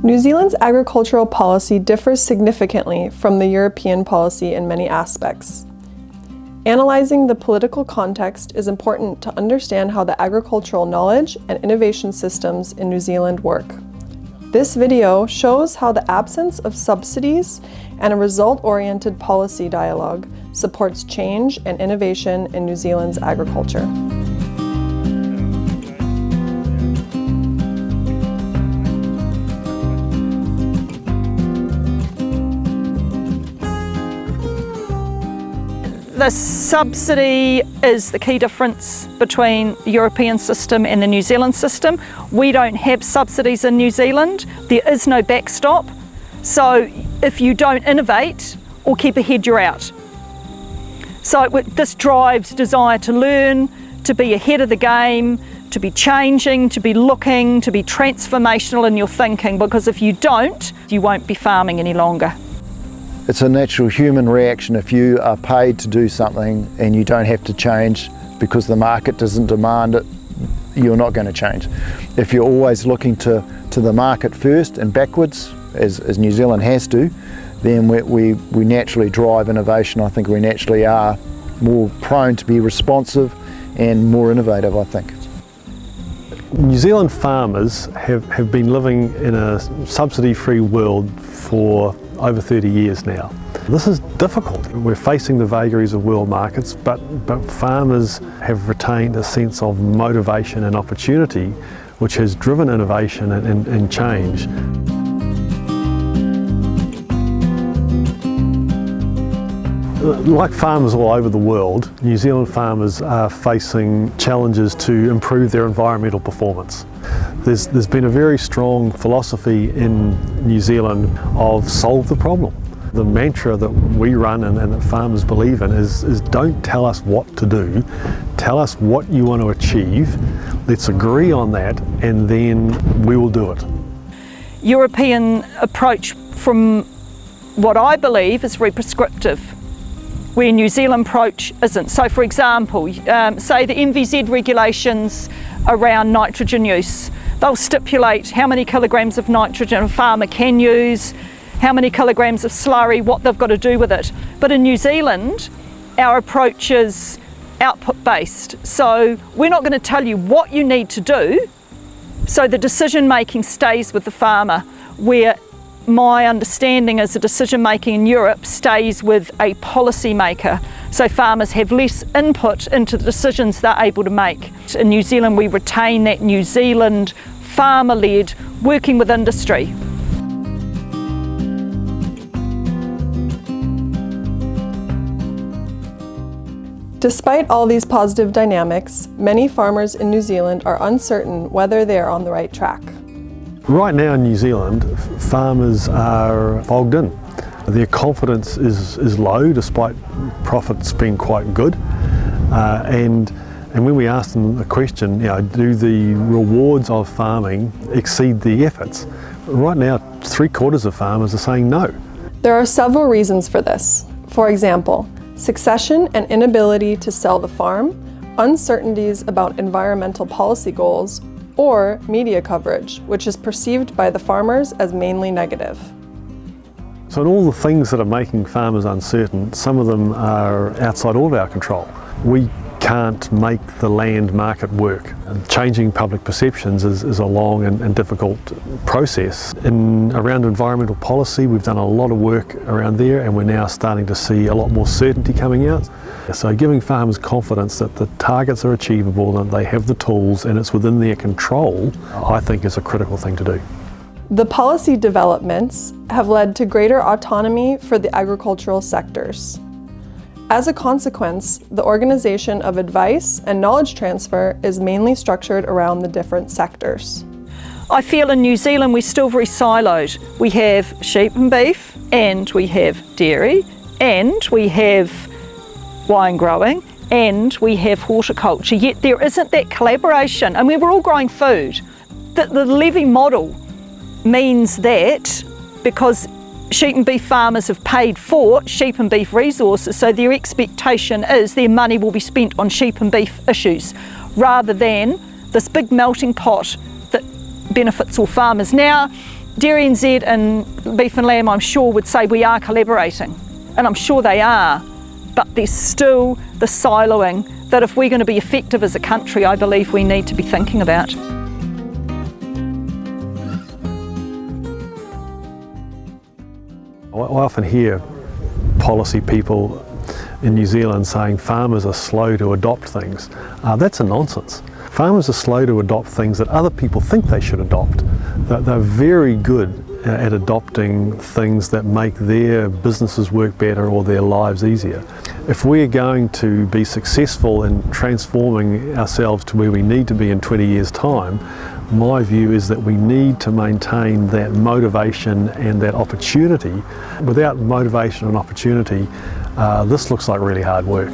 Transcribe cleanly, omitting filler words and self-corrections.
New Zealand's agricultural policy differs significantly from the European policy in many aspects. Analyzing the political context is important to understand how the agricultural knowledge and innovation systems in New Zealand work. This video shows how the absence of subsidies and a result-oriented policy dialogue supports change and innovation in New Zealand's agriculture. The subsidy is the key difference between the European system and the New Zealand system. We don't have subsidies in New Zealand. There is no backstop. So if you don't innovate or keep ahead, you're out. So this drives desire to learn, to be ahead of the game, to be changing, to be looking, to be transformational in your thinking, because if you don't, you won't be farming any longer. It's a natural human reaction. If you are paid to do something and you don't have to change because the market doesn't demand it, you're not going to change. If you're always looking to the market first and backwards, as New Zealand has to, then we naturally drive innovation. I think we naturally are more prone to be responsive and more innovative, I think. New Zealand farmers have been living in a subsidy-free world for over 30 years now. This is difficult. We're facing the vagaries of world markets, but farmers have retained a sense of motivation and opportunity, which has driven innovation and change. Like farmers all over the world, New Zealand farmers are facing challenges to improve their environmental performance. There's been a very strong philosophy in New Zealand of solve the problem. The mantra that we run and that farmers believe in is don't tell us what to do, tell us what you want to achieve, let's agree on that and then we will do it. European approach, from what I believe, is very prescriptive, where New Zealand approach isn't. So for example, say the NVZ regulations around nitrogen use. They'll stipulate how many kilograms of nitrogen a farmer can use, how many kilograms of slurry, what they've got to do with it. But in New Zealand, our approach is output based. So we're not going to tell you what you need to do, so the decision making stays with the farmer, where my understanding is the decision making in Europe stays with a policy maker. So farmers have less input into the decisions they're able to make. In New Zealand, we retain that New Zealand farmer-led, working with industry. Despite all these positive dynamics, many farmers in New Zealand are uncertain whether they are on the right track. Right now in New Zealand, farmers are fogged in. Their confidence is low despite profits being quite good. And when we ask them the question, do the rewards of farming exceed the efforts? Right now, 3/4 of farmers are saying no. There are several reasons for this. For example, succession and inability to sell the farm, uncertainties about environmental policy goals, or media coverage, which is perceived by the farmers as mainly negative. So in all the things that are making farmers uncertain, some of them are outside all of our control. We can't make the land market work. And changing public perceptions is a long and difficult process. Around environmental policy, we've done a lot of work around there, and we're now starting to see a lot more certainty coming out. So giving farmers confidence that the targets are achievable, and they have the tools and it's within their control, I think is a critical thing to do. The policy developments have led to greater autonomy for the agricultural sectors. As a consequence, the organization of advice and knowledge transfer is mainly structured around the different sectors. I feel in New Zealand we're still very siloed. We have sheep and beef, and we have dairy, and we have wine growing, and we have horticulture, yet there isn't that collaboration. I mean, we're all growing food. The levy model means that because sheep and beef farmers have paid for sheep and beef resources, so their expectation is their money will be spent on sheep and beef issues, rather than this big melting pot that benefits all farmers. Now, DairyNZ and Beef and Lamb, I'm sure, would say we are collaborating, and I'm sure they are, but there's still the siloing that if we're going to be effective as a country, I believe we need to be thinking about. I often hear policy people in New Zealand saying farmers are slow to adopt things. That's a nonsense. Farmers are slow to adopt things that other people think they should adopt. They're very good at adopting things that make their businesses work better or their lives easier. If we're going to be successful in transforming ourselves to where we need to be in 20 years' time, my view is that we need to maintain that motivation and that opportunity. Without motivation and opportunity, this looks like really hard work.